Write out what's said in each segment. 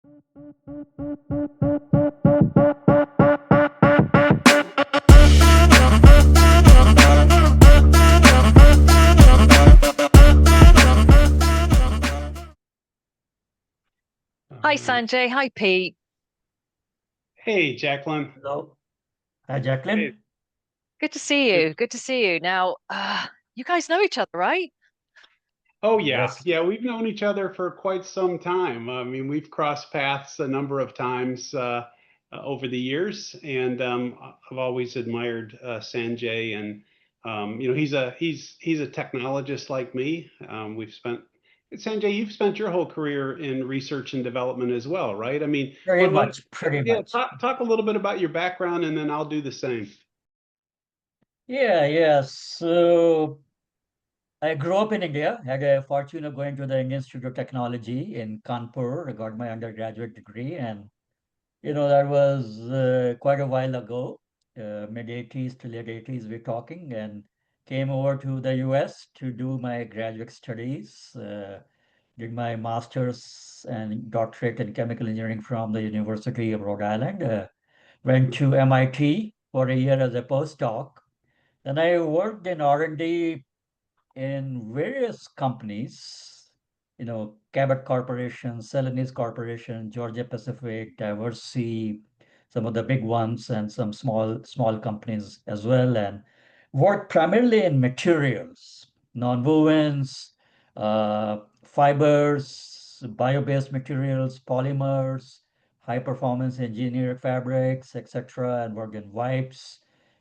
Hi, Sanjay. Hi, Pete. Hey, Jacalyn. Hello. Hi, Hey, Jacqueline. Good to see good. you. Good to see you. Now, you guys know each other, right? Oh yeah, Yes. yeah. We've known each other for quite some time. I mean, we've crossed paths a number of times over the years, and I've always admired Sanjay. And he's a technologist like me. We've spent Sanjay, you've spent your whole career in research and development as well, right? I mean, Pretty much, pretty yeah, much. talk a little bit about your background, and then I'll do the same. Yeah. So I grew up in India, had a fortune of going to the Indian Institute of Technology in Kanpur. I got my undergraduate degree, and that was quite a while ago, mid 80s to late 80s, we're talking, and came over to the US to do my graduate studies. Did my master's and doctorate in chemical engineering from the University of Rhode Island. Went to MIT for a year as a postdoc. Then I worked in R&D in various companies, Cabot Corporation, Celanese Corporation, Georgia Pacific, Diversey, some of the big ones, and some small companies as well, and worked primarily in materials, nonwovens, fibers, bio-based materials, polymers, high performance engineered fabrics, etc., and worked in wipes,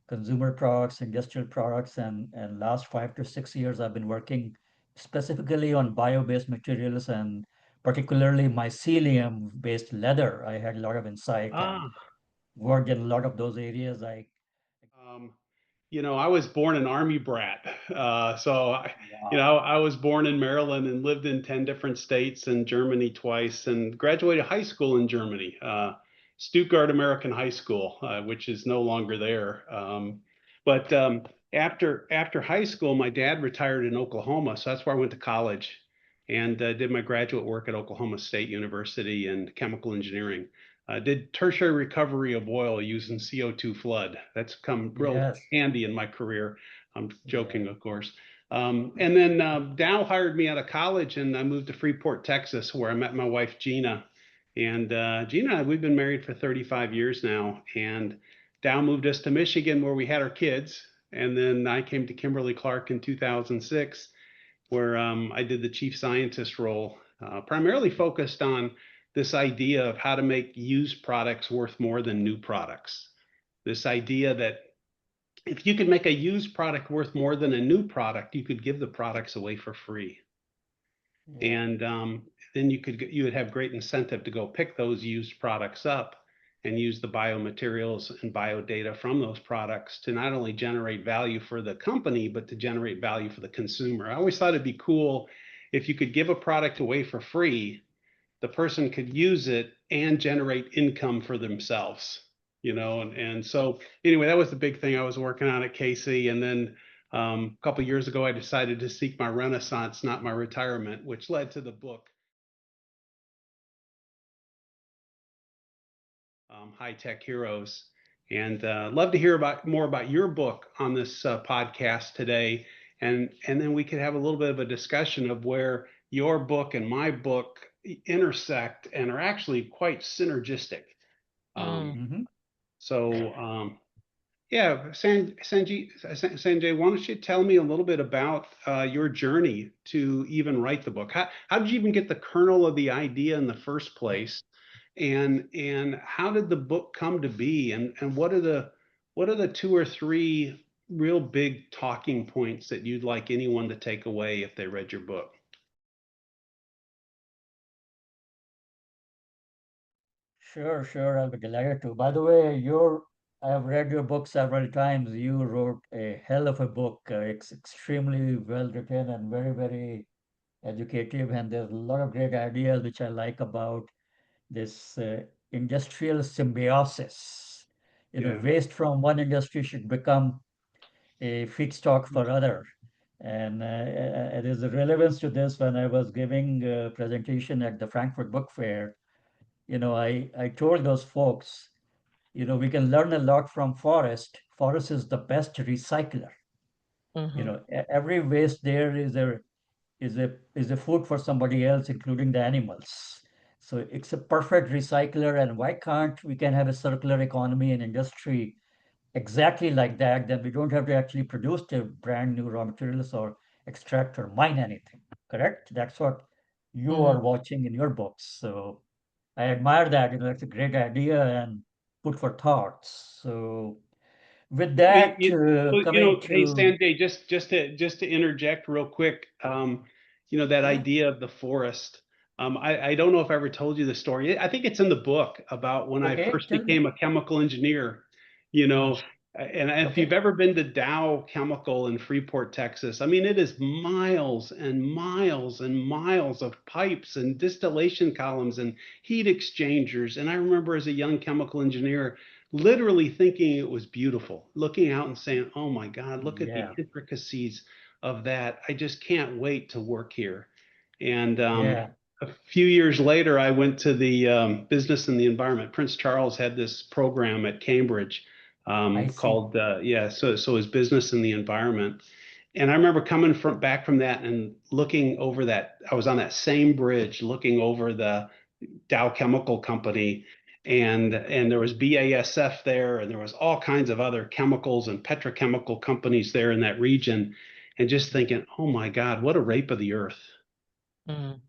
consumer products, industrial products, and last 5 to 6 years I've been working specifically on bio-based materials and particularly mycelium-based leather. I had a lot of insight and Ah. worked in a lot of those areas. Um, I was born an army brat. Wow. I was born in Maryland and lived in 10 different states and Germany twice and graduated high school in Germany, Stuttgart American High School, which is no longer there. But after high school, my dad retired in Oklahoma, so that's where I went to college and did my graduate work at Oklahoma State University in chemical engineering. Did tertiary recovery of oil using CO2 flood. That's come real Yes. handy in my career. I'm Yeah. joking, of course. And then Dow hired me out of college, and I moved to Freeport, Texas, where I met my wife Gina. And Gina, we've been married for 35 years now. And Dow moved us to Michigan, where we had our kids. And then I came to Kimberly-Clark in 2006, where I did the chief scientist role, primarily focused on this idea of how to make used products worth more than new products. This idea that if you could make a used product worth more than a new product, you could give the products away for free. Yeah. And then you would have great incentive to go pick those used products up and use the biomaterials and biodata from those products to not only generate value for the company, but to generate value for the consumer. I always thought it'd be cool if you could give a product away for free, the person could use it and generate income for themselves, and so anyway, that was the big thing I was working on at Casey. And then a couple of years ago, I decided to seek my renaissance, not my retirement, which led to the book, High Tech Heroes. And love to hear about more about your book on this podcast today, and then we could have a little bit of a discussion of where your book and my book intersect and are actually quite synergistic. Mm. Um, Hmm. so yeah, Sanjay, why don't you tell me a little bit about your journey to even write the book? How did you even get the kernel of the idea in the first place? And how did the book come to be? And what are the two or three real big talking points that you'd like anyone to take away if they read your book? Sure, I'll be delighted to. By the way, I've read your book several times. You wrote a hell of a book. It's extremely well written and very educative, and there's a lot of great ideas which I like about this industrial symbiosis. Yeah. Waste from one industry should become a feedstock for other. And there's a relevance to this when I was giving a presentation at the Frankfurt Book Fair. I told those folks, we can learn a lot from forest. Forest is the best recycler. Every waste there is a food for somebody else, including the animals. So it's a perfect recycler. And why can't we can have a circular economy and industry exactly like that? Then we don't have to actually produce the brand new raw materials or extract or mine anything. Correct? That's what you are watching in your books. So I admire that. That's a great idea and food for thoughts. So with Well, that, coming hey to Sanjay, just to interject real quick, that yeah, idea of the forest. I don't know if I ever told you the story. I think it's in the book about when I okay, first tell me. became a chemical engineer. You Uh, know, and if you've okay, ever been to Dow Chemical in Freeport, Texas, I mean, it is miles and miles and miles of pipes and distillation columns and heat exchangers. And I remember as a young chemical engineer literally thinking it was beautiful, looking out and saying, "Oh my God, look at the yeah, intricacies of that. I just can't wait to work here." And yeah, a few years later, I went to the Business and the Environment. Prince Charles had this program at Cambridge I see. called, yeah, so his Business and the Environment. And I remember coming back from that and looking over that. I was on that same bridge looking over the Dow Chemical Company, and there was BASF there, and there was all kinds of other chemicals and petrochemical companies there in that region, and just thinking, oh my God, what a rape of the earth.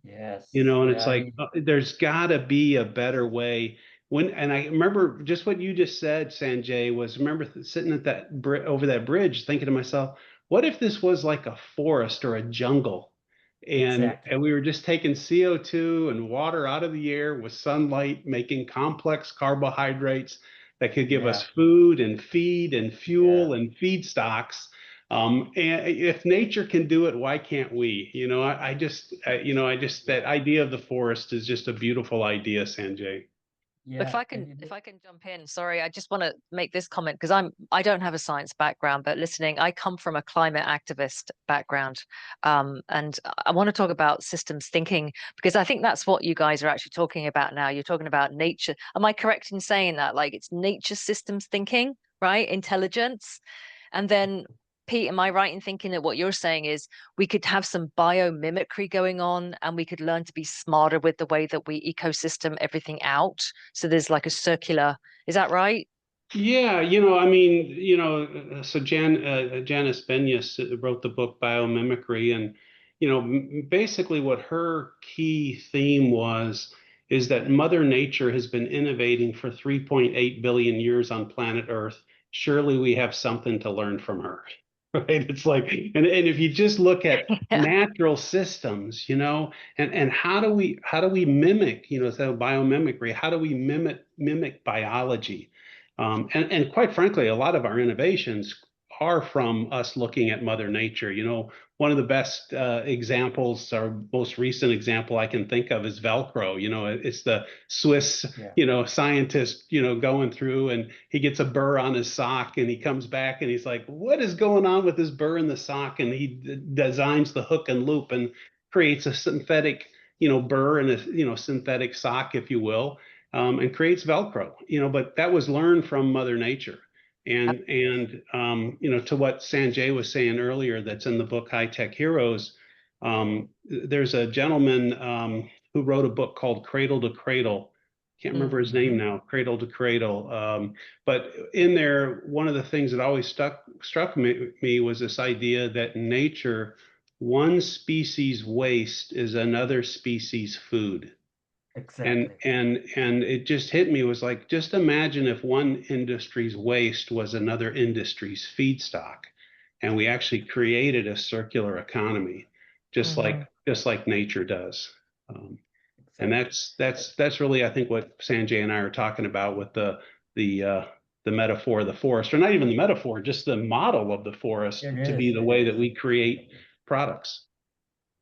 Yes, And yeah, it's like there's got to be a better way. And I remember just what you just said, Sanjay, was remember sitting at that over that bridge, thinking to myself, what if this was like a forest or a jungle, and exactly. we were just taking CO2 and water out of the air with sunlight, making complex carbohydrates that could give us Yeah, food and feed and yeah, fuel and feedstocks. And if nature can do it, why can't we? That idea of the forest is just a beautiful idea, Sanjay. If yeah, I can, if I can jump in, sorry, I just want to make this comment because I don't have a science background, but listening, I come from a climate activist background, and I want to talk about systems thinking because I think that's what you guys are actually talking about now. You're talking about nature. Am I correct in saying that? Like it's nature systems thinking, right? Intelligence, and then Pete, am I right in thinking that what you're saying is we could have some biomimicry going on and we could learn to be smarter with the way that we ecosystem everything out? So there's like a circular, is that right? Yeah, I mean, so Janice Benyus wrote the book Biomimicry, and basically what her key theme was is that Mother Nature has been innovating for 3.8 billion years on planet Earth. Surely we have something to learn from her, right? It's like, and if you just look at Yeah. natural systems, and how do we mimic, so biomimicry, how do we mimic biology? And quite frankly, a lot of our innovations are from us looking at Mother Nature. One of the best examples, or most recent example I can think of is Velcro. It's the Swiss, yeah, scientist, going through, and he gets a burr on his sock and he comes back and he's like, what is going on with this burr in the sock? And he designs the hook and loop and creates a synthetic, burr and a, synthetic sock, if you will, and creates Velcro. But that was learned from Mother Nature. And to what Sanjay was saying earlier, that's in the book High Tech Heroes. There's a gentleman who wrote a book called Cradle to Cradle. Can't remember his hmm name now. Cradle to Cradle. But in there, one of the things that always struck me was this idea that in nature, one species waste is another species food. And exactly. and and it just hit me. It was like, just imagine if one industry's waste was another industry's feedstock, and we actually created a circular economy, just Hmm. like just like nature does. Um, and Exactly. that's really, I think, what Sanjay and I are talking about with the uh, the metaphor of the forest, or not even the metaphor, just the model of the forest It to be is, the it way is. that we create products.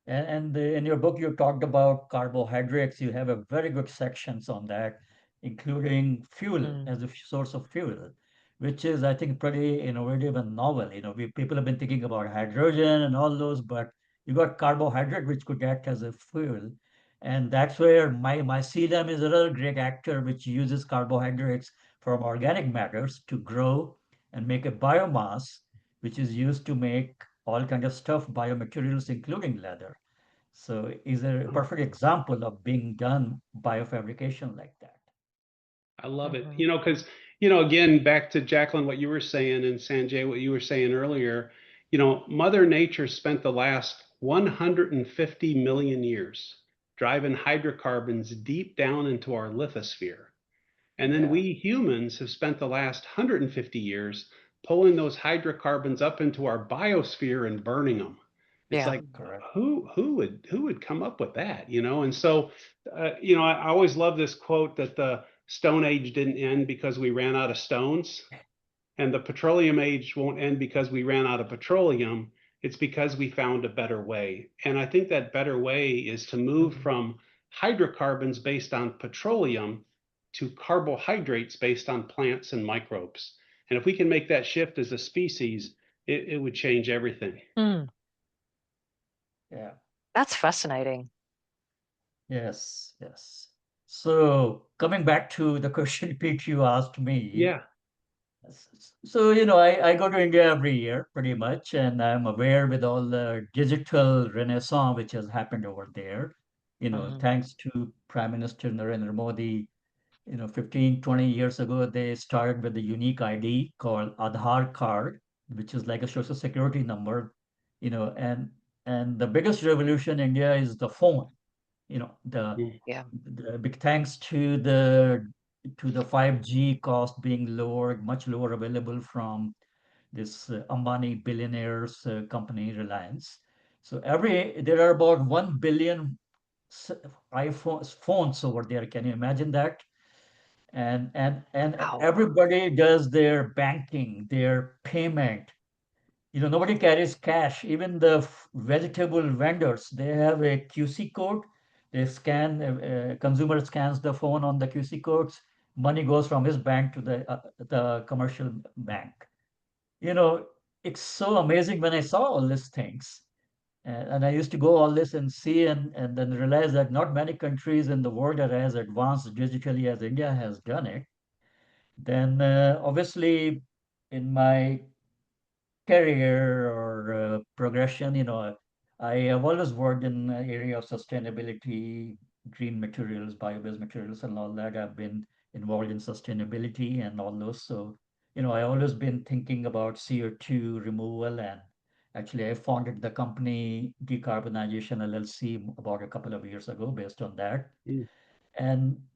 And in your book, you talked about carbohydrates. You have a very good sections on that, including fuel Mm. as a source of fuel, which is, I think, pretty innovative and novel. People have been thinking about hydrogen and all those, but you got carbohydrate, which could act as a fuel. And that's where mycelium is another great actor, which uses carbohydrates from organic matters to grow and make a biomass, which is used to make all kind of stuff, biomaterials, including leather. So is a perfect example of being done biofabrication like that. I love it. Hmm. Because, again, back to Jacalyn, what you were saying, and Sanjay, what you were saying earlier, Mother Nature spent the last 150 million years driving hydrocarbons deep down into our lithosphere. And then Yeah, we humans have spent the last 150 years pulling those hydrocarbons up into our biosphere and burning them. It's Yeah. like correct. who would come up with that, And so, I always love this quote that the Stone Age didn't end because we ran out of stones, and the petroleum age won't end because we ran out of petroleum. It's because we found a better way. And I think that better way is to move from hydrocarbons based on petroleum to carbohydrates based on plants and microbes. And if we can make that shift as a species, it would change everything. Mm, Yeah. that's fascinating. Yes, yes. So coming back to the question, Pete, you asked me. Yeah. So, I go to India every year pretty much, and I'm aware with all the digital renaissance which has happened over there. Hmm. Thanks to Prime Minister Narendra Modi, 15, 20 years ago, they started with a unique ID called Aadhaar card, which is like a social security number, and the biggest revolution in India is the phone. You know, the Mm. Yeah. the big thanks to the 5G cost being lowered, much lower available from this Ambani billionaires company Reliance. So there are about 1 billion phones over there. Can you imagine that? And Wow. everybody does their banking, their payment. Nobody carries cash. Even the vegetable vendors, they have a QC code. They scan, consumer scans the phone on the QC codes. Money goes from his bank to the commercial bank. You know, it's so amazing when I saw all these things. And I used to go all this and see and then realize that not many countries in the world are as advanced digitally as India has done it. Then obviously in my career or progression, I have always worked in the area of sustainability, green materials, bio-based materials, and all that. I've been involved in sustainability and all those. So, I always been thinking about CO2 removal, and actually, I founded the company Decarbonization LLC about a couple of years ago based on that. Mm.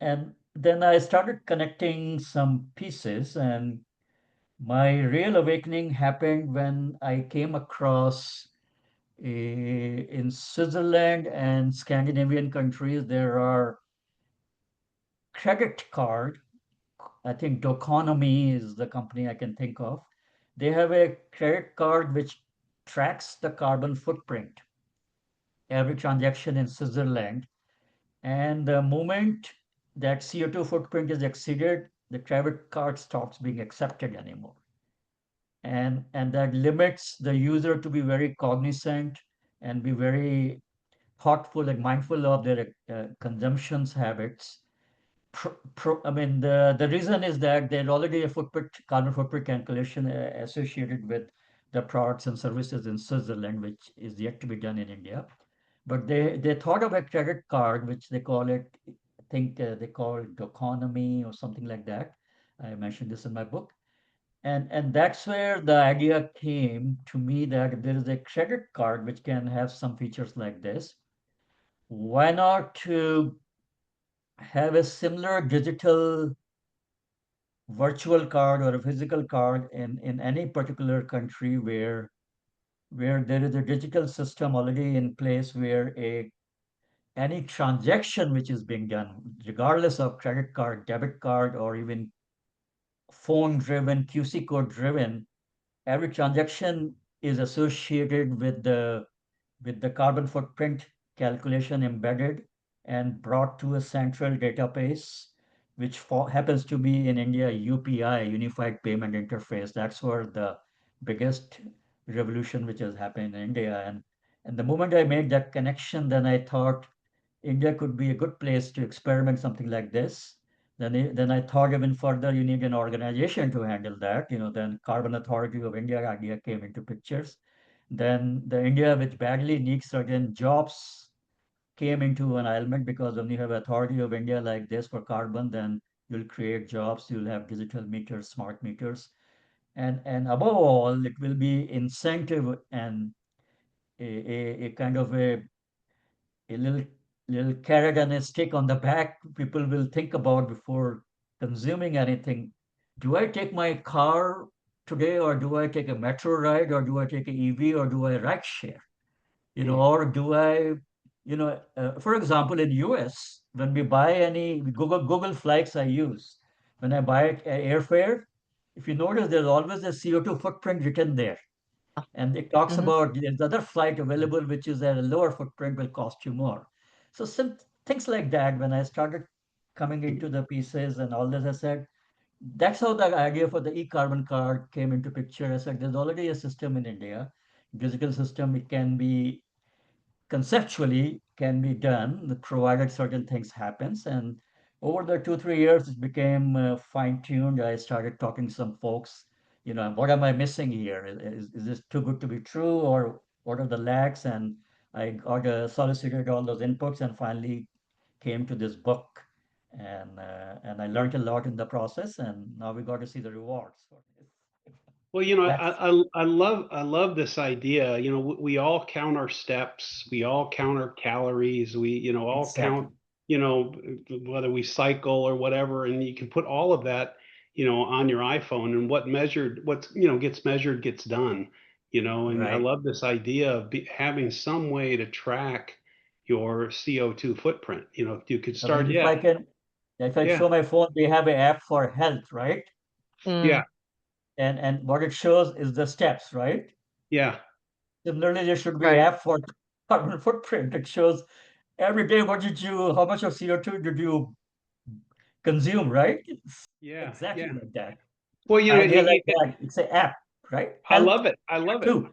And then I started connecting some pieces, and my real awakening happened when I came across in Switzerland and Scandinavian countries, there are credit card. I think Doconomy is the company I can think of. They have a credit card which tracks the carbon footprint, every transaction in Switzerland. And the moment that CO2 footprint is exceeded, the credit card stops being accepted anymore. And that limits the user to be very cognizant and be very thoughtful and mindful of their consumptions habits. I mean, the reason is that there's already a carbon footprint calculation associated with the products and services in Switzerland, which is yet to be done in India. But they thought of a credit card, which they call it, I think they call it Doconomy or something like that. I mentioned this in my book. And that's where the idea came to me that if there is a credit card which can have some features like this, why not to have a similar digital virtual card or a physical card in any particular country where there is a digital system already in place where any transaction which is being done, regardless of credit card, debit card, or even phone driven, QC code driven, every transaction is associated with the carbon footprint calculation embedded and brought to a central database, which happens to be in India UPI, Unified Payment Interface. That's where the biggest revolution which has happened in India. And the moment I made that connection, then I thought India could be a good place to experiment something like this. Then I thought even further, you need an organization to handle that. Then Carbon Authority of India idea came into pictures. Then the India which badly needs certain jobs came into an element, because when you have authority of India like this for carbon, then you'll create jobs, you'll have digital meters, smart meters, and above all, it will be incentive and a kind of a little carrot and a stick on the back. People will think about before consuming anything. Do I take my car today, or do I take a metro ride, or do I take a EV, or do I ride share? Or do I, for example, in US, when we buy any Google flights I use, when I buy airfare, if you notice, there's always a CO2 footprint written there. And it talks Hmm. about the other flight available, which is at a lower footprint, will cost you more. So some things like that, when I started coming into the pieces and all this, I said, that's how the idea for the eCarbon card came into picture. I said, there's already a system in India, digital system. It can be conceptually can be done, provided certain things happens. And over the 2 3 years, it became fine-tuned. I started talking to some folks. What am I missing here? Is this too good to be true, or what are the lacks? And I got solicited all those inputs, and finally came to this book. And I learned a lot in the process, and now we got to see the rewards for this. Well, That's I love this idea. We all count our steps, we all count our calories, we all count, exactly you know, whether we cycle or whatever, and you can put all of that, on your iPhone, and what's gets measured gets done. And I right. love this idea of having some way to track your CO2 footprint. You could I mean, start, yeah, if I yeah, show my phone, we have an app for health, right? yeah, Mm, And what it shows is the steps, right? yeah, Similarly, there should be an right. app for carbon footprint. It shows every day how much of CO2 did you consume, right? It's yeah, exactly yeah. like that. Well, Idea like that. It's an app, right? I Health love it. I love it. two,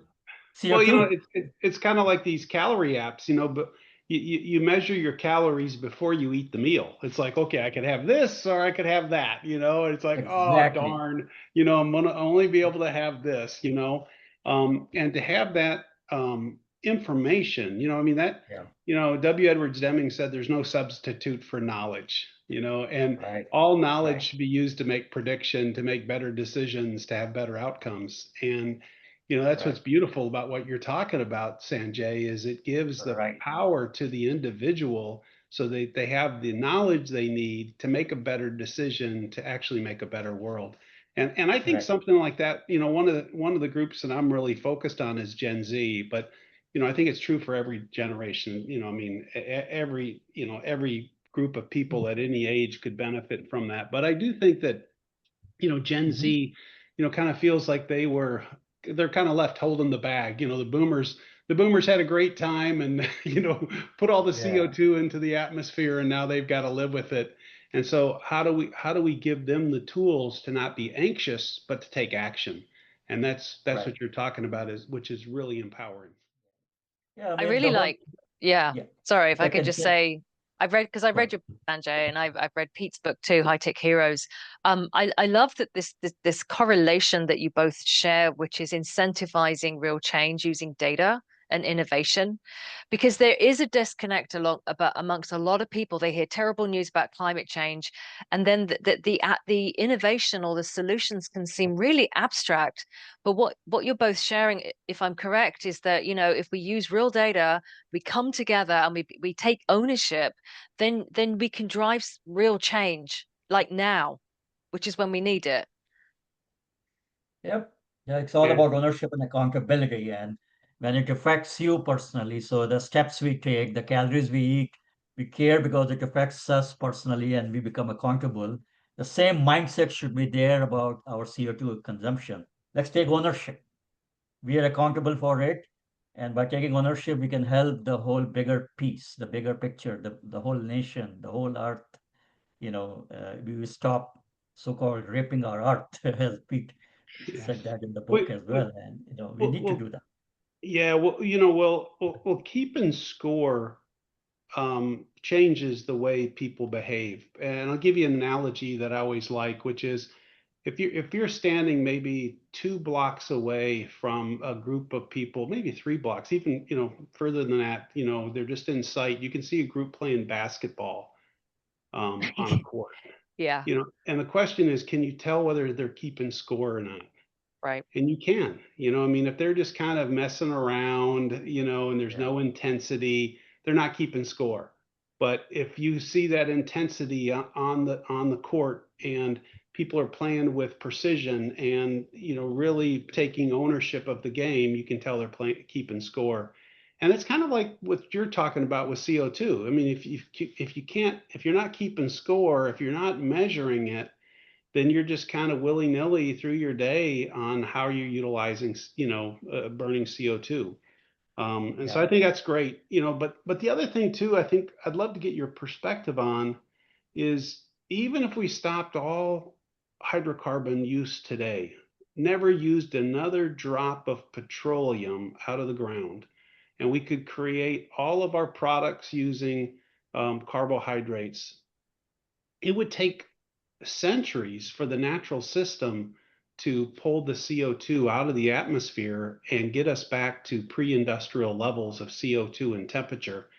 Well, CO2. it's kind of like these calorie apps, but you measure your calories before you eat the meal. It's like, okay, I could have this or I could have that, and it's like, oh, Exactly. darn, I'm gonna only be able to have this. And to have that information, I mean that, Yeah, W. Edwards Deming said there's no substitute for knowledge, and right, all knowledge right, should be used to make prediction, to make better decisions, to have better outcomes. And that's right, what's beautiful about what you're talking about, Sanjay, is it gives the right, power to the individual so they have the knowledge they need to make a better decision, to actually make a better world. And I think right. something like that, one of the groups that I'm really focused on is Gen Z, but I think it's true for every generation. I mean, every group of people at any age could benefit from that. But I do think that Gen Mhm. Z, kind of feels like they're kind of left holding the bag. The boomers had a great time and put all the Yeah, CO2 into the atmosphere, and now they've got to live with it. And so how do we give them the tools to not be anxious but to take action? And that's right. what you're talking about, which is really empowering. Yeah, I I mean, really the whole, like, yeah, yeah, sorry, if if I I could can just say, say, because I've sorry. read your book, Sanjay, and I've read Pete's book too, High Tech Heroes. I love that this correlation that you both share, which is incentivizing real change using data and innovation, because there is a disconnect amongst a lot of people. They hear terrible news about climate change, and then the innovation or the solutions can seem really abstract. But what you're both sharing, if I'm correct, is that if we use real data, we come together and we take ownership, then we can drive real change, like now, which is when we need it. Yep. Yeah, it's all Yeah. about ownership and accountability. And when it affects you personally, so the steps we take, the calories we eat, we care because it affects us personally and we become accountable. The same mindset should be there about our CO2 consumption. Let's take ownership. We are accountable for it. And by taking ownership, we can help the whole bigger piece, the bigger picture, the whole nation, the whole earth. We will stop so-called raping our earth, as Pete Yeah. said that in the book Wait, as wait, well. And we well, need to well, do that. yeah. Well, keeping score changes the way people behave. And I'll give you an analogy that I always like, which is if you're standing maybe 2 blocks away from a group of people, maybe 3 blocks, even further than that, they're just in sight. You can see a group playing basketball on a court. Yeah, And the question is, can you tell whether they're keeping score or not? right. And you can, I mean, if they're just kind of messing around, and there's Yeah. no intensity, they're not keeping score. But if you see that intensity on the court and people are playing with precision and, really taking ownership of the game, you can tell they're playing, keeping score. And it's kind of like what you're talking about with CO2. I mean, if you're not keeping score, if you're not measuring it, then you're just kind of willy-nilly through your day on how you're utilizing, burning CO2. And so Yeah. I think that's great, but the other thing too, I think I'd love to get your perspective on is even if we stopped all hydrocarbon use today, never used another drop of petroleum out of the ground, and we could create all of our products using carbohydrates, it would take centuries for the natural system to pull the CO2 out of the atmosphere and get us back to pre-industrial levels of CO2 and temperature.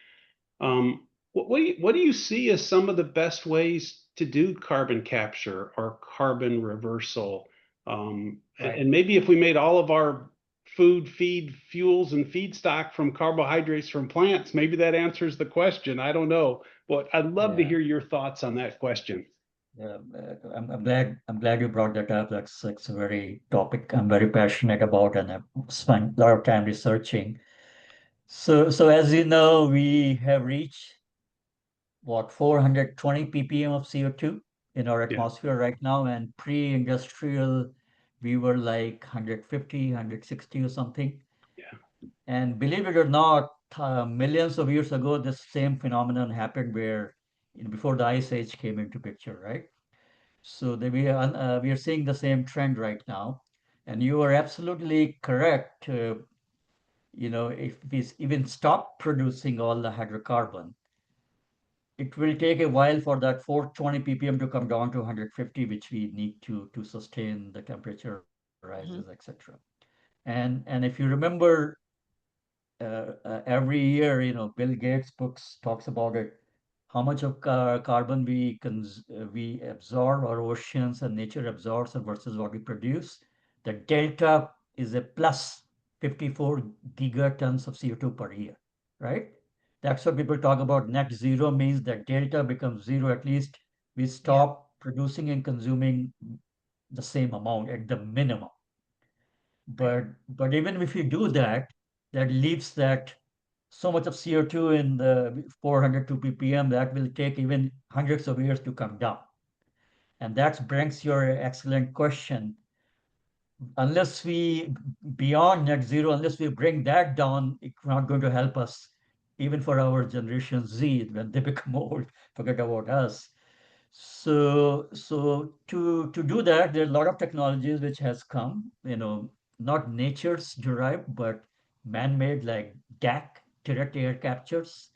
What do you see as some of the best ways to do carbon capture or carbon reversal? Right. And maybe if we made all of our food, feed, fuels, and feedstock from carbohydrates from plants, maybe that answers the question. I don't know, but I'd love to Yeah. hear your thoughts on that question. Yeah. I'm glad you brought that up. That's a very topic I'm very passionate about, and I've spent a lot of time researching. So as you know, we have reached what 420 ppm of CO2 in our Yeah, atmosphere right now, and pre-industrial we were like 150, 160 or something. yeah, And believe it or not, millions of years ago, this same phenomenon happened where, before the ice age came into picture, right? So we are seeing the same trend right now. And you are absolutely correct. If we even stop producing all the hydrocarbon, it will take a while for that 420 ppm to come down to 150, which we need to sustain the temperature rises, Hmm. etc. And if you remember, every year, Bill Gates books talks about it, how much of carbon we absorb, our oceans and nature absorbs and versus what we produce. The delta is a plus 54 gigatons of CO2 per year, right? That's what people talk about. Net zero means that delta becomes zero. At least we Yeah, stop producing and consuming the same amount at the minimum. right. But even if you do that, that leaves that so much of CO2 in the 402 ppm that will take even hundreds of years to come down. And that brings your excellent question. Unless we, beyond net zero, unless we bring that down, it's not going to help us, even for our generation Z, when they become old, forget about us. So to do that, there are a lot of technologies which has come, not nature's derived, but man-made, like DAC, direct air captures.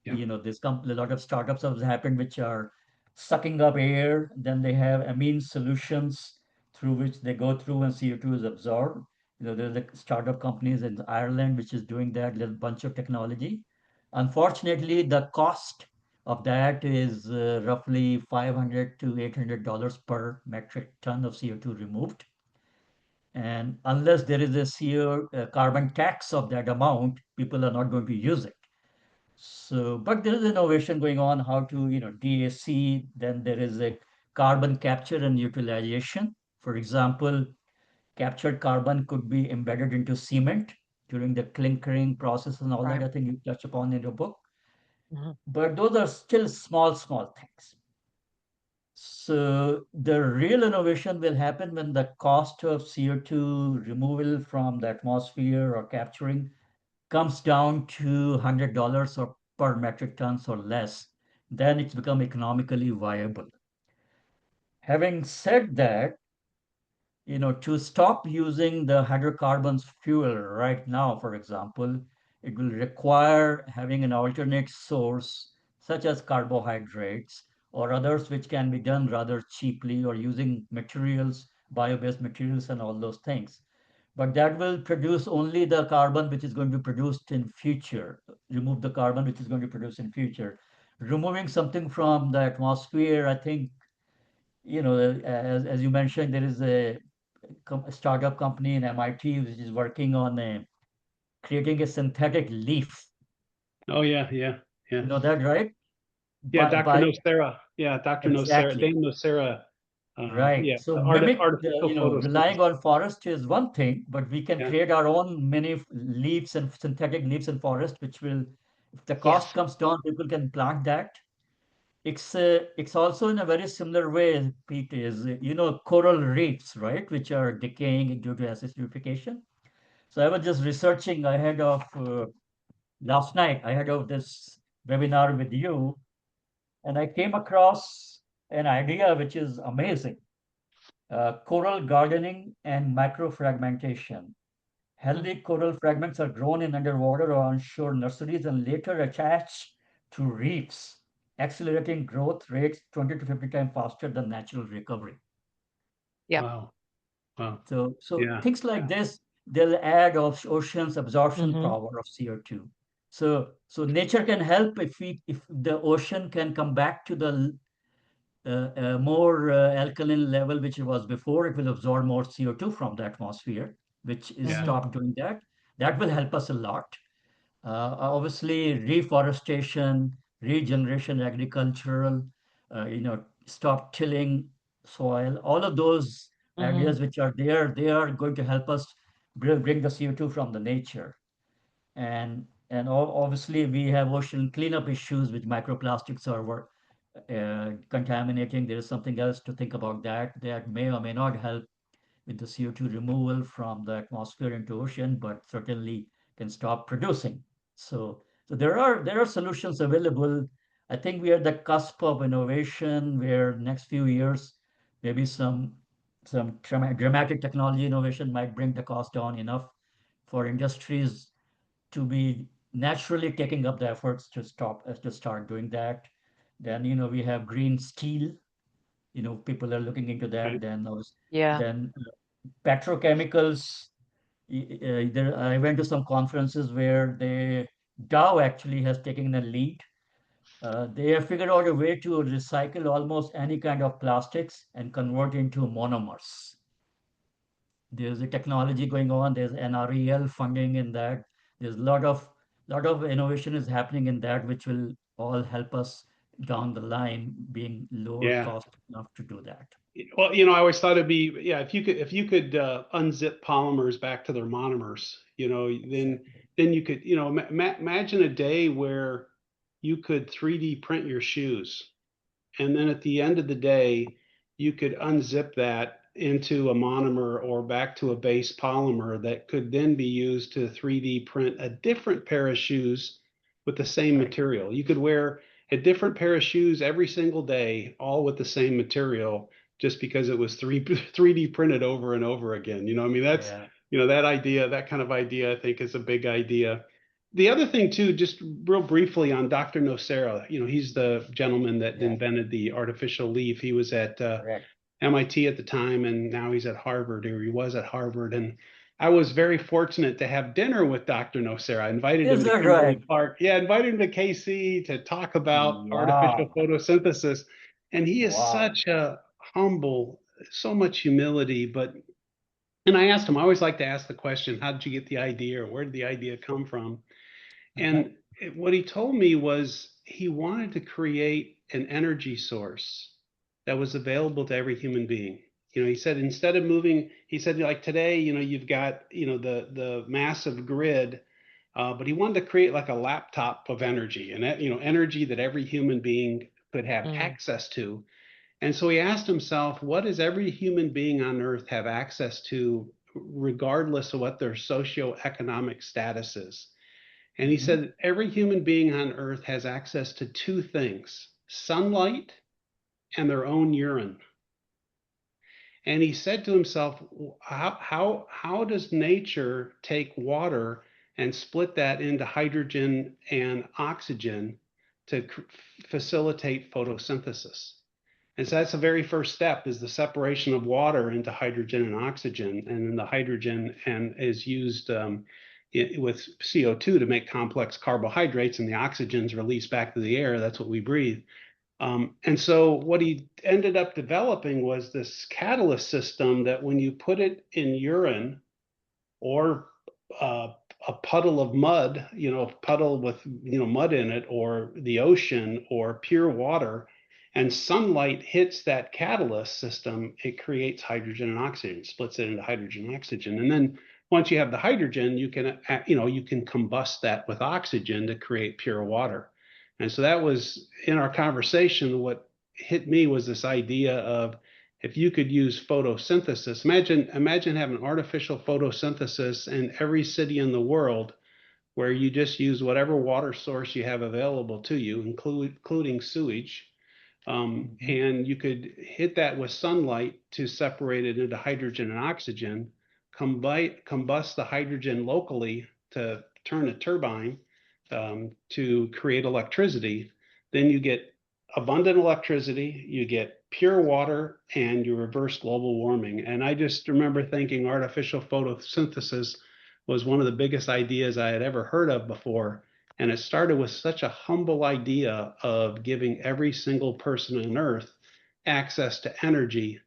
yeah, There's a lot of startups have happened which are sucking up air. Then they have amine solutions through which they go through and CO2 is absorbed. There's like startup companies in Ireland which is doing that. There's a bunch of technology. Unfortunately, the cost of that is roughly $500 to $800 per metric ton of CO2 removed. And unless there is a CO carbon tax of that amount, people are not going to use it. So, but there is innovation going on how to, DAC, then there is a carbon capture and utilization. For example, captured carbon could be embedded into cement during the clinkering process and all that. Right. I think you touch upon in your book. Hmm. But those are still small things. So the real innovation will happen when the cost of CO2 removal from the atmosphere or capturing comes down to $100 or per metric tons or less, then it's become economically viable. Having said that, to stop using the hydrocarbons fuel right now, for example, it will require having an alternate source, such as carbohydrates or others which can be done rather cheaply, or using materials, bio-based materials and all those things. But that will produce only the carbon which is going to be produced in future, remove the carbon which is going to produce in future. Removing something from the atmosphere, I think, as you mentioned, there is a startup company in MIT which is working on creating a synthetic leaf. Oh yeah, yeah, yeah. You know that, right? Yeah, Dr. By Nocera. Yeah, Dr. Nocera, exactly. Dan Nocera. Right. Yeah, So artificial relying photosynthesis. on forest is one thing, but we can Yeah. create our own mini leaves and synthetic leaves in forest, which will, if the Yeah. cost comes down, people can plant that. It's also in a very similar way, Pete, is, coral reefs, right, which are decaying due to acidification. So I was just researching ahead of last night, ahead of this webinar with you, and I came across an idea which is amazing. Coral gardening and microfragmentation. Mm. Healthy coral fragments are grown in underwater or onshore nurseries and later attached to reefs, accelerating growth rates 20 to 50 times faster than natural recovery. Yeah. Wow. Wow. So Yeah. things like this, they'll add of ocean's absorption Hmm. power of CO2. So nature can help if the ocean can come back to the more alkaline level which it was before. It will absorb more CO2 from the atmosphere, which is Yeah. Hmm. stopped doing that. That will help us a lot. Obviously, reforestation, regeneration, agricultural, stop tilling soil, all of those Hmm. ideas which are there, they are going to help us bring the CO2 from the nature. And obviously, we have ocean cleanup issues with microplastics are contaminating. There is something else to think about that may or may not help with the CO2 removal from the atmosphere into ocean, but certainly can stop producing. So there are solutions available. I think we are at the cusp of innovation where next few years, maybe some dramatic technology innovation might bring the cost down enough for industries to be naturally taking up the efforts to start doing that. Then we have green steel. People are looking into that. Right. Yeah. Then petrochemicals. I went to some conferences where Dow actually has taken the lead. They have figured out a way to recycle almost any kind of plastics and convert into monomers. There's a technology going on. There's NREL funding in that. There's a lot of innovation is happening in that, which will all help us down the line, being lower Yeah. cost enough to do that. Well, I always thought it'd be, yeah, if you could unzip polymers back to their monomers, then Exactly. you could, imagine a day where you could 3D print your shoes. And then at the end of the day, you could unzip that into a monomer or back to a base polymer that could then be used to 3D print a different pair of shoes with the same Right. material. You could wear a different pair of shoes every single day, all with the same material, just because it was 3D printed over and over again. I mean, that's, Yeah. that kind of idea, I think, is a big idea. The other thing too, just real briefly on Dr. Nocera, he's the gentleman that Yeah. invented the artificial leaf. He was at Correct. MIT at the time, and now he's at Harvard, or he was at Harvard. And I was very fortunate to have dinner with Dr. Nocera. I invited Is him to that right? Kimberly-Clark. Yeah, I invited him to KC to talk about artificial Yeah. photosynthesis. And he is Wow. such a humble, so much humility. And I asked him, I always like to ask the question, how did you get the idea, or where did the idea come from? Uh-huh. And what he told me was he wanted to create an energy source that was available to every human being. He said instead of moving, he said like today, you've got the massive grid, but he wanted to create like a laptop of energy, and that energy that every human being could have Mm. access to. And so he asked himself, what does every human being on Earth have access to, regardless of what their socioeconomic status is? And he Mhm. said every human being on earth has access to two things: sunlight and their own urine. And he said to himself, how does nature take water and split that into hydrogen and oxygen to facilitate photosynthesis. And so that's the very first step, is the separation of water into hydrogen and oxygen. And then the hydrogen is used with CO2 to make complex carbohydrates, and the oxygen is released back to the air. That's what we breathe. And so what he ended up developing was this catalyst system that when you put it in urine or a puddle of mud, puddle with mud in it, or the ocean or pure water, and sunlight hits that catalyst system, it creates hydrogen and oxygen, splits it into hydrogen and oxygen. And then once you have the hydrogen, you can combust that with oxygen to create pure water. And so that was, in our conversation, what hit me was this idea of, if you could use photosynthesis, imagine having artificial photosynthesis in every city in the world, where you just use whatever water source you have available to you, including sewage. And you could hit that with sunlight to separate it into hydrogen and oxygen, combust the hydrogen locally to turn a turbine to create electricity. Then you get abundant electricity, you get pure water, and you reverse global warming. And I just remember thinking artificial photosynthesis was one of the biggest ideas I had ever heard of before. And it started with such a humble idea of giving every single person on Earth access to energy,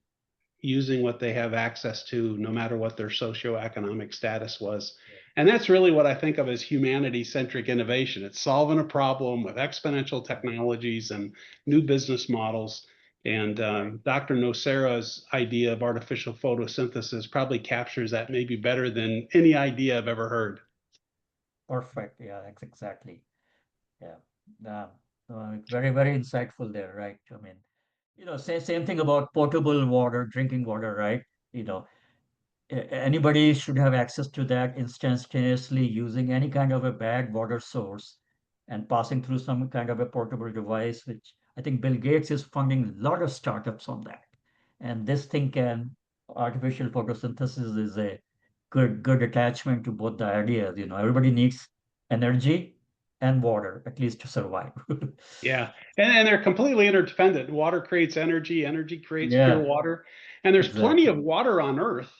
using what they have access to, no matter what their socioeconomic status was. And that's really what I think of as humanity-centric innovation. It's solving a problem with exponential technologies and new business models. And Dr. Nocera's idea of artificial photosynthesis probably captures that maybe better than any idea I've ever heard. Perfect. Yeah, exactly. Yeah. Very, very insightful there, right? I mean, same thing about potable water, drinking water, right? You know, anybody should have access to that instantaneously, using any kind of a bad water source and passing through some kind of a portable device, which I think Bill Gates is funding a lot of startups on that. And this thing artificial photosynthesis is a good attachment to both the ideas. Everybody needs energy and water, at least to survive. Yeah, and they're completely interdependent. Water creates energy, energy creates pure Yeah, water, and there's plenty of exactly. water on Earth.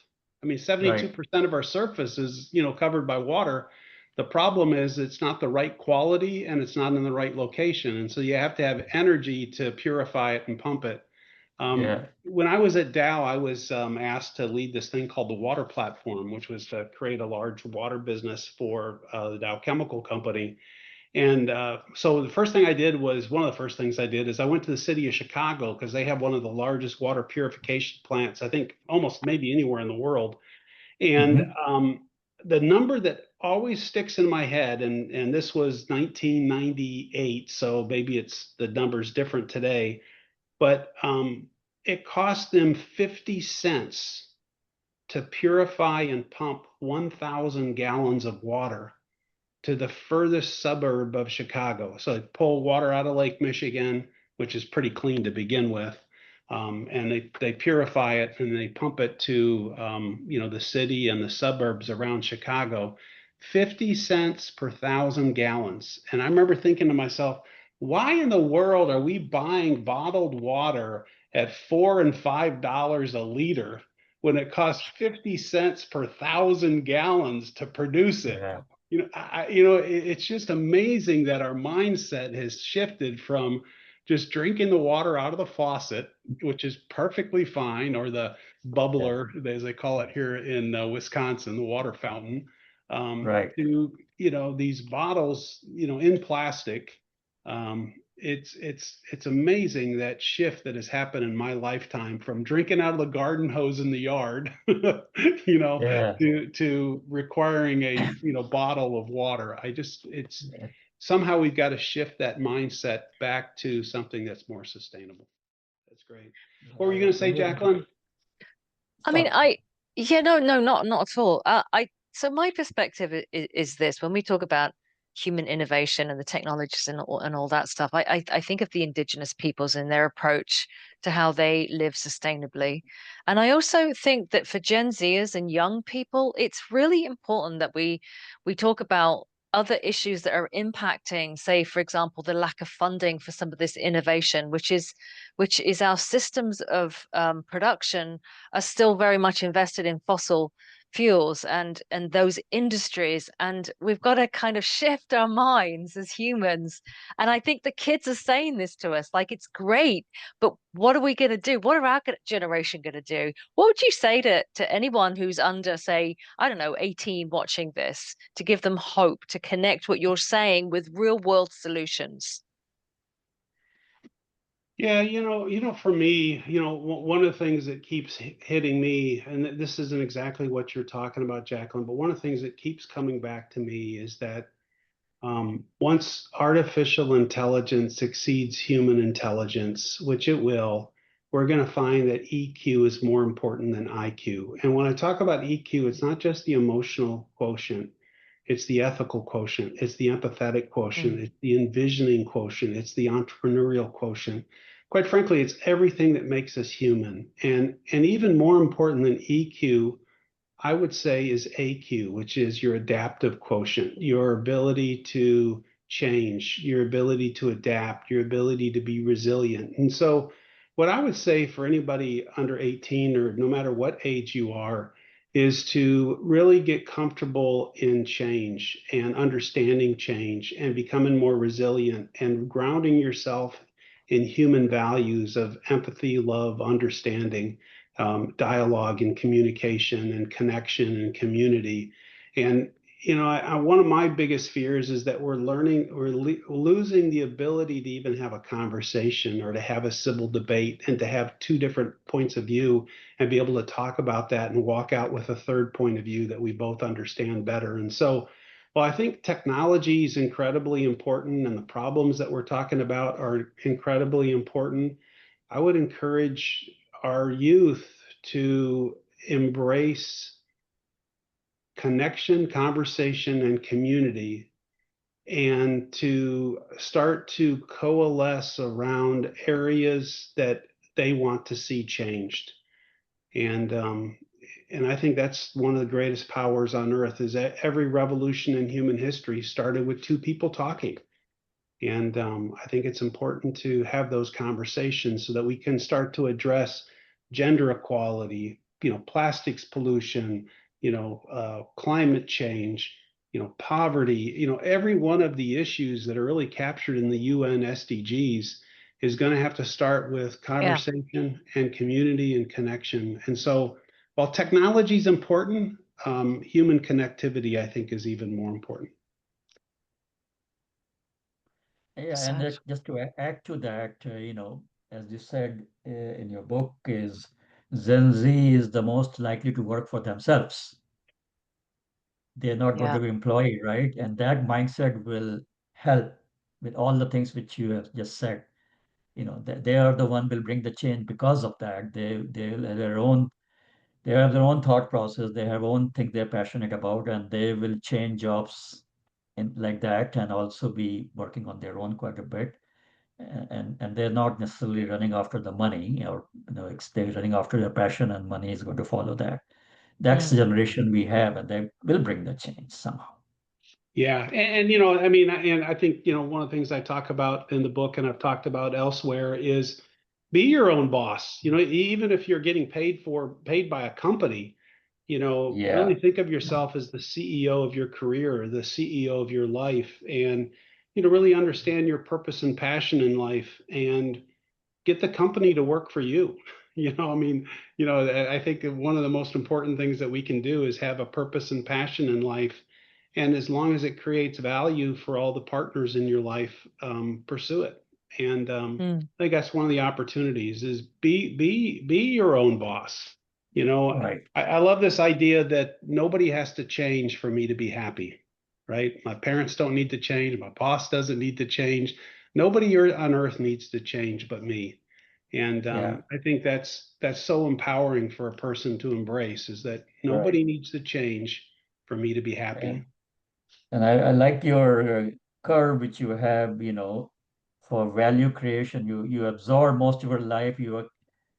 I mean, 72% Right. of our surface is, covered by water. The problem is it's not the right quality and it's not in the right location. And so you have to have energy to purify it and pump it. Yeah. When I was at Dow, I was asked to lead this thing called the Water Platform, which was to create a large water business for the Dow Chemical Company. And so the first thing I did was, one of the first things I did is I went to the city of Chicago, because they have one of the largest water purification plants, I think almost maybe anywhere in the world. And the number that always sticks in my head, and this was 1998, so maybe the number's different today, but it cost them 50 cents to purify and pump 1,000 gallons of water to the furthest suburb of Chicago. So they pull water out of Lake Michigan, which is pretty clean to begin with, and they purify it and they pump it to the city and the suburbs around Chicago. 50 cents per 1,000 gallons. And I remember thinking to myself, why in the world are we buying bottled water at $4 and $5 a liter when it costs 50 cents per 1,000 gallons to produce it? Yeah. It's just amazing that our mindset has shifted from just drinking the water out of the faucet, which is perfectly fine, or the Yeah. bubbler, as they call it here in Wisconsin, the water fountain, Right. to these bottles, in plastic. It's amazing that shift that has happened in my lifetime, from drinking out of the garden hose in the yard, Yeah. to requiring a bottle of water. It's Yeah. somehow we've got to shift that mindset back to something that's more sustainable. That's great. What were you going to say, Jacalyn? I mean, Sorry. yeah, no, not at all. So my perspective is this: when we talk about human innovation and the technologies and all that stuff. I think of the indigenous peoples and their approach to how they live sustainably. And I also think that for Gen Zers and young people, it's really important that we talk about other issues that are impacting, say, for example, the lack of funding for some of this innovation, which is our systems of production are still very much invested in fossil fuels and those industries, and we've got to kind of shift our minds as humans. And I think the kids are saying this to us, like, it's great, but what are we going to do? What are our generation going to do? What would you say to anyone who's under, say, I don't know, 18 watching this, to give them hope, to connect what you're saying with real world solutions? Yeah, for me, one of the things that keeps hitting me, and this isn't exactly what you're talking about, Jacalyn, but one of the things that keeps coming back to me is that once artificial intelligence exceeds human intelligence, which it will, we're going to find that EQ is more important than IQ. And when I talk about EQ, it's not just the emotional quotient, it's the ethical quotient, it's the empathetic quotient, it's the envisioning quotient, it's the entrepreneurial quotient. Quite frankly, it's everything that makes us human. And even more important than EQ, I would say, is AQ, which is your adaptive quotient, your ability to change, your ability to adapt, your ability to be resilient. And so, what I would say for anybody under 18, or no matter what age you are, is to really get comfortable in change and understanding change and becoming more resilient and grounding yourself in human values of empathy, love, understanding, dialogue and communication and connection and community. And one of my biggest fears is that we're losing the ability to even have a conversation or to have a civil debate and to have two different points of view and be able to talk about that and walk out with a third point of view that we both understand better. And so, well, I think technology is incredibly important, and the problems that we're talking about are incredibly important. I would encourage our youth to embrace connection, conversation, and community, and to start to coalesce around areas that they want to see changed. And I think that's one of the greatest powers on earth, is that every revolution in human history started with two people talking. And I think it's important to have those conversations so that we can start to address gender equality, plastics pollution, climate change, poverty, every one of the issues that are really captured in the UN SDGs is going to have to start with Yeah. conversation and community and connection. And so while technology is important, human connectivity, I think, is even more important. Yeah, and So just to add to that, as you said in your book, is Gen Z is the most likely to work for themselves. They're not going yeah. to be employed, right? And that mindset will help with all the things which you have just said. They are the one will bring the change because of that. They have their own thought process. They have own thing they're passionate about, and they will change jobs in like that, and also be working on their own quite a bit. And they're not necessarily running after the money, or they're running after their passion, and money is going to follow that. That's the Mm. generation we have, and they will bring the change somehow. Yeah, and and I think one of the things I talk about in the book and I've talked about elsewhere is be your own boss. Even if you're getting paid by a company, really Yeah, think of yourself as the CEO of your career, the CEO of your life, and really understand your purpose and passion in life, and get the company to work for you. I think that one of the most important things that we can do is have a purpose and passion in life. And as long as it creates value for all the partners in your life, pursue it. And Mm. I think that's one of the opportunities, is be your own boss. right. I love this idea that nobody has to change for me to be happy, right? My parents don't need to change. My boss doesn't need to change. Nobody on earth needs to change but me. And Yeah, I think that's so empowering for a person to embrace, is that right. nobody needs to change for me to be happy. And And I like your curve which you have, for value creation. You absorb most of your life.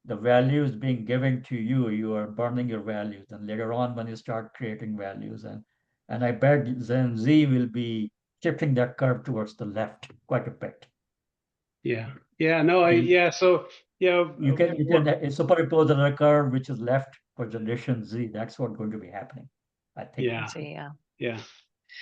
The value is being given to you. You are burning your values, and later on, when you start creating values, and I bet Gen Z will be shifting that curve towards the left quite a bit. Yeah. Yeah. No, You, yeah. So, yeah, you can superimpose another curve which is left for Generation Z. That's what's going to be happening, I think. yeah. See, yeah. Yeah.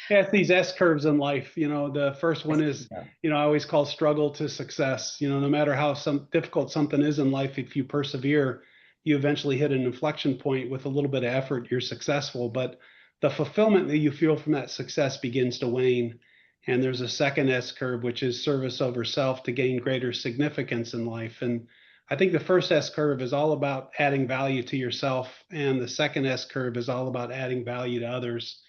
Yeah, it's these S curves in life. The first one is, Yeah. I always call struggle to success. No matter how difficult something is in life, if you persevere, you eventually hit an inflection point with a little bit of effort, you're successful. But the fulfillment that you feel from that success begins to wane. And there's a second S curve, which is service over self to gain greater significance in life. And I think the first S curve is all about adding value to yourself, and the second S curve is all about adding value to others.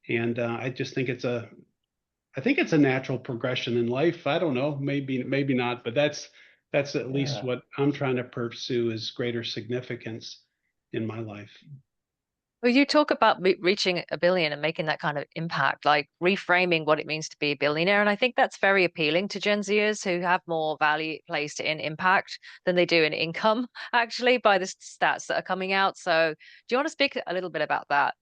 And I just think I think it's a natural progression in life. I don't know, maybe not, but that's at least Yeah. what I'm trying to pursue, is greater significance in my life. Well, you talk about reaching a billion and making that kind of impact, like reframing what it means to be a billionaire. And I think that's very appealing to Gen Zers who have more value placed in impact than they do in income, actually, by the stats that are coming out. So, do you want to speak a little bit about that,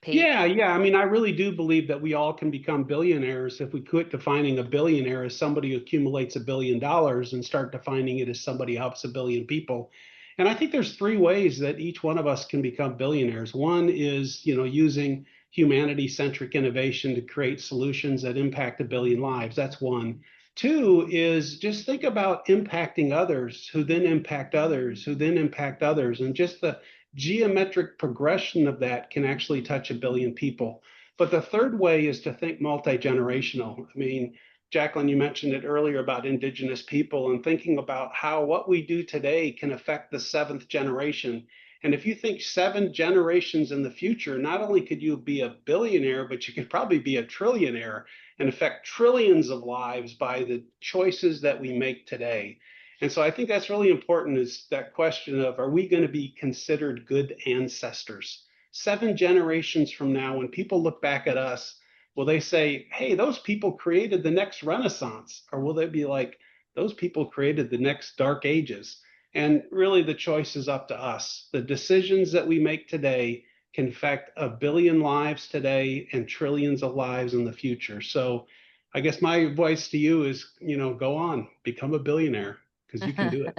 Pete? Yeah, yeah. I mean, I really do believe that we all can become billionaires if we quit defining a billionaire as somebody who accumulates $1 billion and start defining it as somebody who helps 1 billion people. And I think there's three ways that each one of us can become billionaires. One is, using humanity-centric innovation to create solutions that impact 1 billion lives. That's one. Two is just think about impacting others, who then impact others, who then impact others, and just the geometric progression of that can actually touch 1 billion people. But the third way is to think multi-generational. I mean, Jacalyn, you mentioned it earlier about indigenous people and thinking about how what we do today can affect the seventh generation. And if you think 7 generations in the future, not only could you be a billionaire, but you could probably be a trillionaire and affect trillions of lives by the choices that we make today. And so I think that's really important, is that question of, are we going to be considered good ancestors? 7 generations from now, when people look back at us, will they say, hey, those people created the next Renaissance? Or will they be like, those people created the next Dark Ages? And really, the choice is up to us. The decisions that we make today can affect 1 billion lives today and trillions of lives in the future. So I guess my advice to you is, go on, become a billionaire, because you can do it.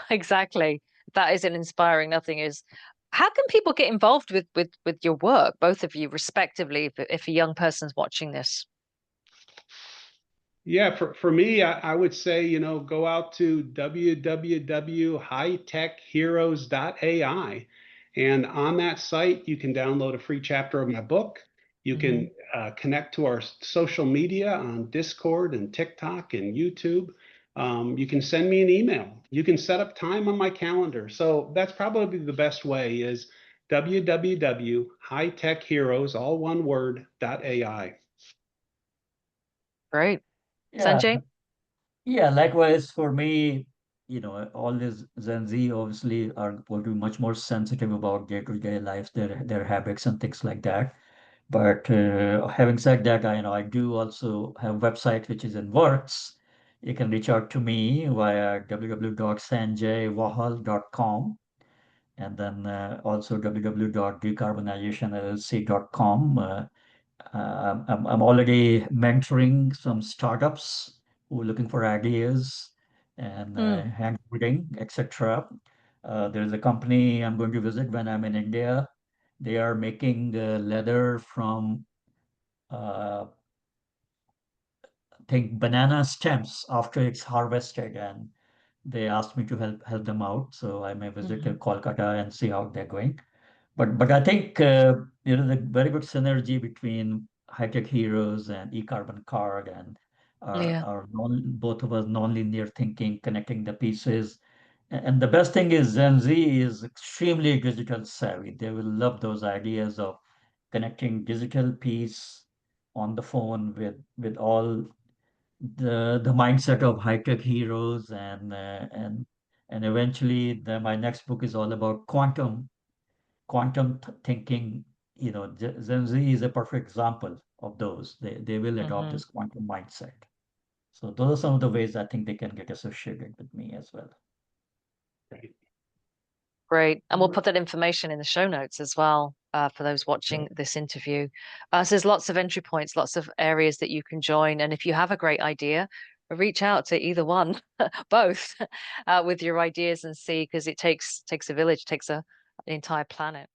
Exactly. That is an inspiring. Nothing is. How can people get involved with your work, both of you respectively, if a young person's watching this? Yeah, for me, I would say, go out to www.hightechheroes.ai. And on that site, you can download a free chapter of my book. You Hmm. can connect to our social media on Discord and TikTok and YouTube. You can send me an email. You can set up time on my calendar. So that's probably the best way, is www.hightechheroes, all one word, .ai. Great. Yeah. Sanjay? Yeah, likewise for me, all these Gen Z obviously are going to be much more sensitive about day-to-day lives, their habits and things like that. But having said that, I do also have a website which is in works. You can reach out to me via www.sanjaywahal.com, and then also www.decarbonizationnllc.com. I'm already mentoring some startups who are looking for ideas and Mm. handholding, etc. There's a company I'm going to visit when I'm in India. They are making leather from, I think, banana stems after it's harvested, and they asked me to help them out. So I may visit Hmm. Kolkata and see how they're going. But I think the very good synergy between high tech heroes and eCarbon card and Yeah. our both of us non-linear thinking, connecting the pieces. And the best thing is Gen Z is extremely digital savvy. They will love those ideas of connecting digital piece on the phone with all the mindset of high tech heroes, and eventually my next book is all about quantum thinking Gen Z is a perfect example of those. They will adopt Hmm. this quantum mindset. So those are some of the ways I think they can get associated with me as well. Right. Great. And we'll put that information in the show notes as well, for those watching this interview. So there's lots of entry points, lots of areas that you can join. And if you have a great idea, reach out to either one, both, with your ideas and see, because it takes a village, takes an entire planet.